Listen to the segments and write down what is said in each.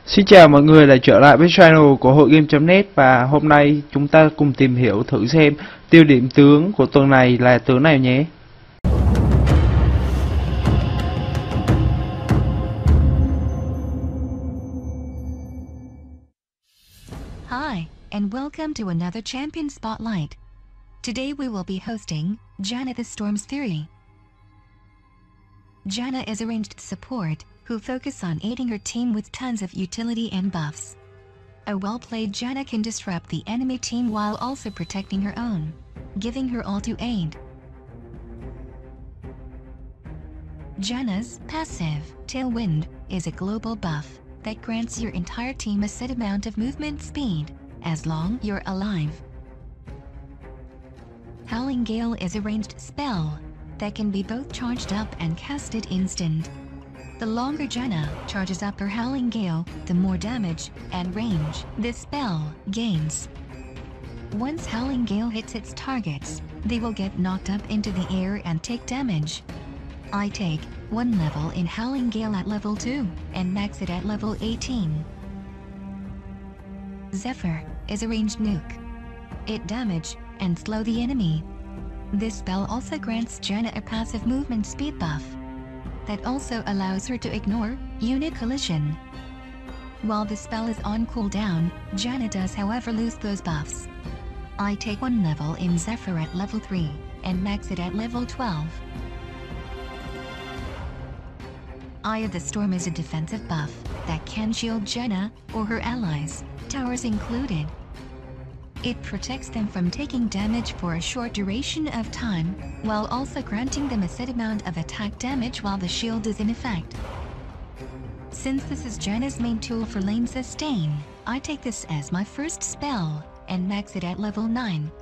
Xin chào mọi người đã trở lại với channel của hội game.net, và hôm nay chúng ta cùng tìm hiểu thử xem tiêu điểm tướng của tuần này là tướng nào nhé. Hi, and welcome to another Champion Spotlight. Today we will be hosting Janna the Storm's Theory. Janna is a ranged support who focus on aiding her team with tons of utility and buffs. A well-played Janna can disrupt the enemy team while also protecting her own, giving her all to aid. Janna's passive, Tailwind, is a global buff that grants your entire team a set amount of movement speed, as long you're alive. Howling Gale is a ranged spell that can be both charged up and casted instant. The longer Janna charges up her Howling Gale, the more damage and range this spell gains. Once Howling Gale hits its targets, they will get knocked up into the air and take damage. I take 1 level in Howling Gale at level 2 and max it at level 18. Zephyr is a ranged nuke. It damage and slow the enemy. This spell also grants Janna a passive movement speed buff that also allows her to ignore unit collision. While the spell is on cooldown, Janna does however lose those buffs. I take 1 level in Zephyr at level 3 and max it at level 12. Eye of the Storm is a defensive buff that can shield Janna or her allies, towers included. It protects them from taking damage for a short duration of time, while also granting them a set amount of attack damage while the shield is in effect. Since this is Janna's main tool for lane sustain, I take this as my first spell and max it at level 9.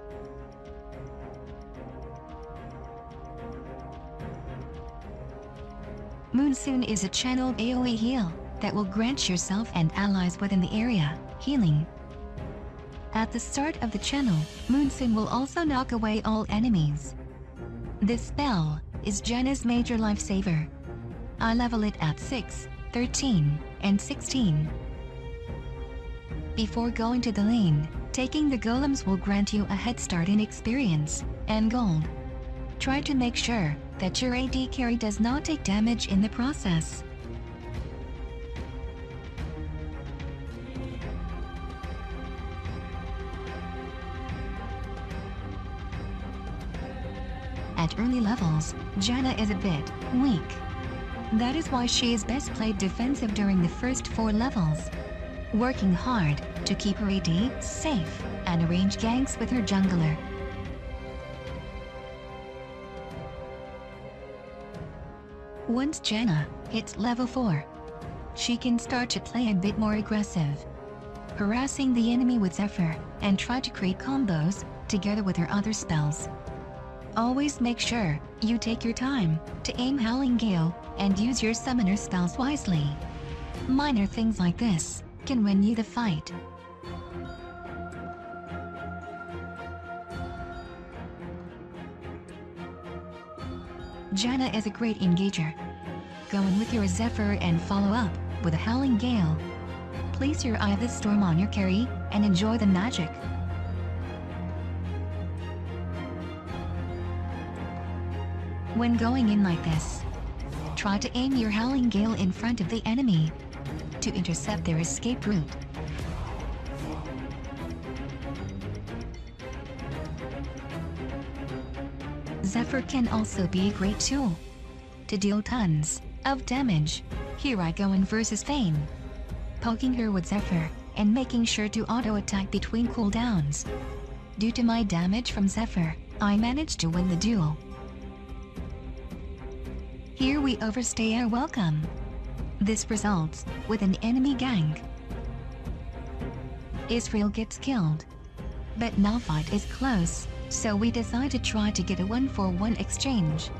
Moonsoon is a channeled AoE heal that will grant yourself and allies within the area healing. At the start of the channel, Moonsoon will also knock away all enemies. This spell is Janna's major lifesaver. I level it at 6, 13, and 16. Before going to the lane, taking the golems will grant you a head start in experience and gold. Try to make sure that your AD carry does not take damage in the process. At early levels, Janna is a bit weak. That is why she is best played defensive during the first 4 levels, working hard to keep her AD safe and arrange ganks with her jungler. Once Janna hits level 4, she can start to play a bit more aggressive, harassing the enemy with Zephyr and try to create combos together with her other spells. Always make sure you take your time to aim Howling Gale and use your summoner spells wisely. Minor things like this can win you the fight. Janna is a great engager. Go in with your Zephyr and follow up with a Howling Gale. Place your Eye of the Storm on your carry and enjoy the magic. When going in like this, try to aim your Howling Gale in front of the enemy to intercept their escape route. Zephyr can also be a great tool to deal tons of damage. Here I go in versus Fane, poking her with Zephyr and making sure to auto-attack between cooldowns. Due to my damage from Zephyr, I managed to win the duel. Here we overstay our welcome. This results with an enemy gank. Israel gets killed, but now fight is close, so we decide to try to get a 1-for-1 exchange.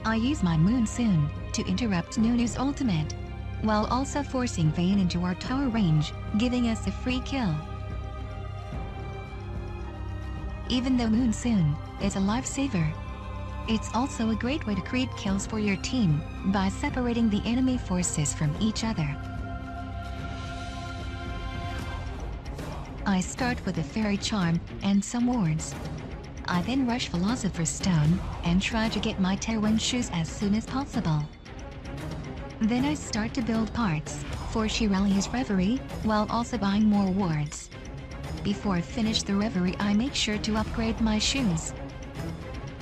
I use my Moonsoon to interrupt Nunu's ultimate, while also forcing Vayne into our tower range, giving us a free kill. Even though Moonsoon is a lifesaver, it's also a great way to create kills for your team by separating the enemy forces from each other. I start with a fairy charm and some words. I then rush Philosopher's Stone and try to get my tailwind shoes as soon as possible. Then I start to build parts for Shirelia's Reverie while also buying more wards. Before I finish the Reverie, I make sure to upgrade my shoes.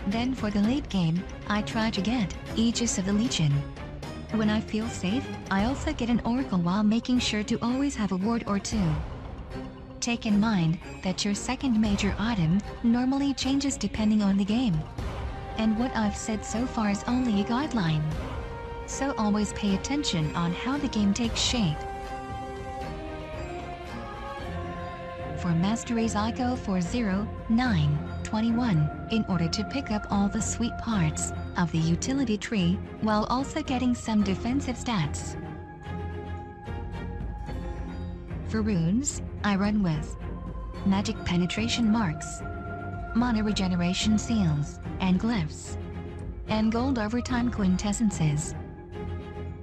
Then for the late game, I try to get Aegis of the Legion. When I feel safe, I also get an Oracle while making sure to always have a ward or two. Take in mind that your second major item normally changes depending on the game. And what I've said so far is only a guideline. So always pay attention on how the game takes shape. For masteries I go for 0, 9, 21 in order to pick up all the sweet parts of the utility tree while also getting some defensive stats. For runes, I run with magic penetration marks, mana regeneration seals and glyphs, and gold overtime quintessences.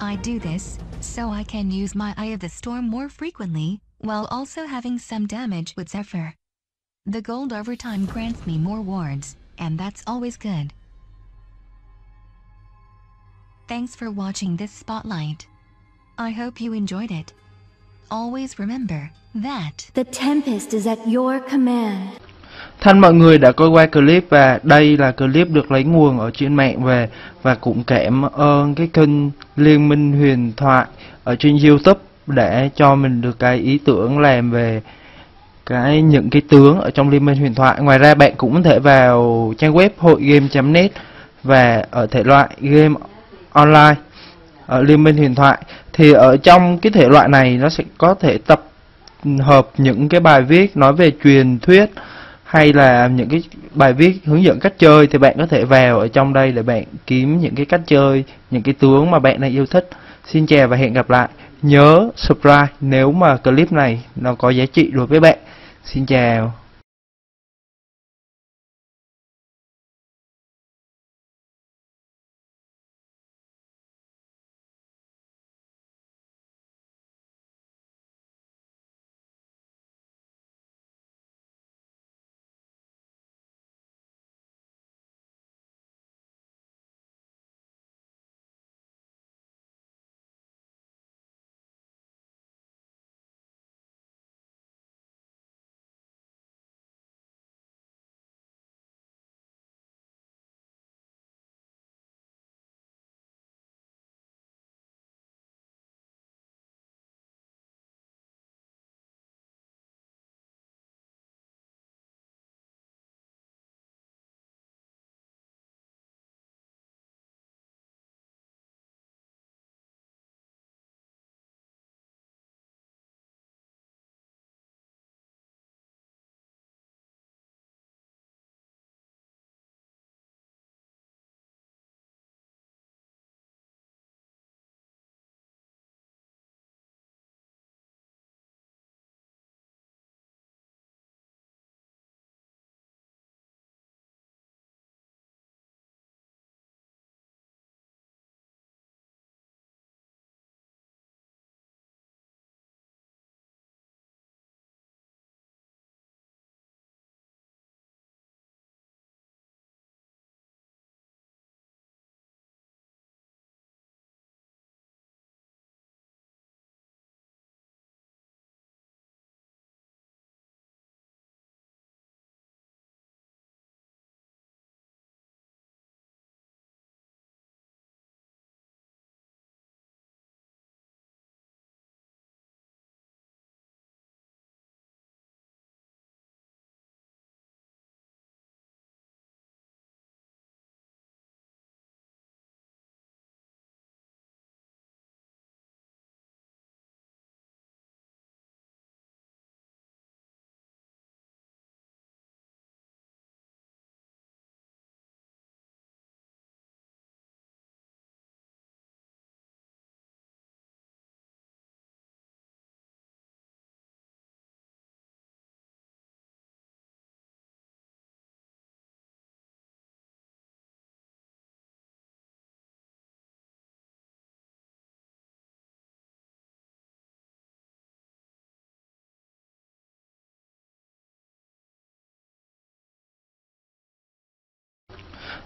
I do this so I can use my Eye of the Storm more frequently while also having some damage with Zephyr. The gold overtime grants me more wards, and that's always good. Thanks for watching this spotlight. I hope you enjoyed it. Always remember that The Tempest is at your command. Thân mọi người đã coi qua clip và đây là clip được lấy nguồn ở trên mạng về, và cũng cảm ơn cái kênh Liên Minh Huyền Thoại ở trên YouTube để cho mình được cái ý tưởng làm về những cái tướng ở trong Liên Minh Huyền Thoại. Ngoài ra bạn cũng có thể vào trang web hội game.net và ở thể loại game online ở Liên Minh Huyền Thoại. Thì ở trong cái thể loại này nó sẽ có thể tập hợp những cái bài viết nói về truyền thuyết hay là những cái bài viết hướng dẫn cách chơi, thì bạn có thể vào ở trong đây để bạn kiếm những cái cách chơi, những cái tướng mà bạn đang yêu thích. Xin chào và hẹn gặp lại. Nhớ subscribe nếu mà clip này nó có giá trị đối với bạn. Xin chào.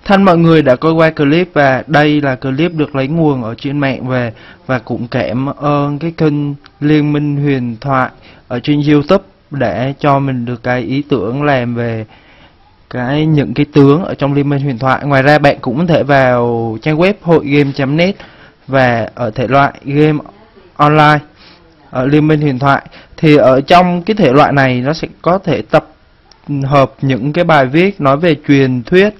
Thân mọi người đã coi qua clip và đây là clip được lấy nguồn ở trên mạng về, và cũng cảm ơn cái kênh Liên, Minh, Huyền, Thoại ở trên YouTube để cho mình được cái ý tưởng làm về những cái tướng ở trong Liên, Minh, Huyền, Thoại. Ngoài ra bạn cũng có thể vào trang web hội game.net và ở thể loại game online ở Liên, Minh, Huyền, Thoại. Thì ở trong cái thể loại này nó sẽ có thể tập hợp những cái bài viết nói về truyền thuyết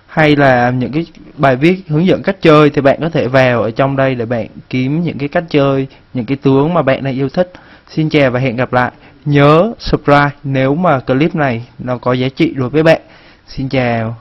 hay là những cái bài viết hướng dẫn cách chơi, thì bạn có thể vào ở trong đây để bạn kiếm những cái cách chơi, những cái tướng mà bạn đang yêu thích. Xin chào và hẹn gặp lại. Nhớ subscribe nếu mà clip này nó có giá trị đối với bạn. Xin chào.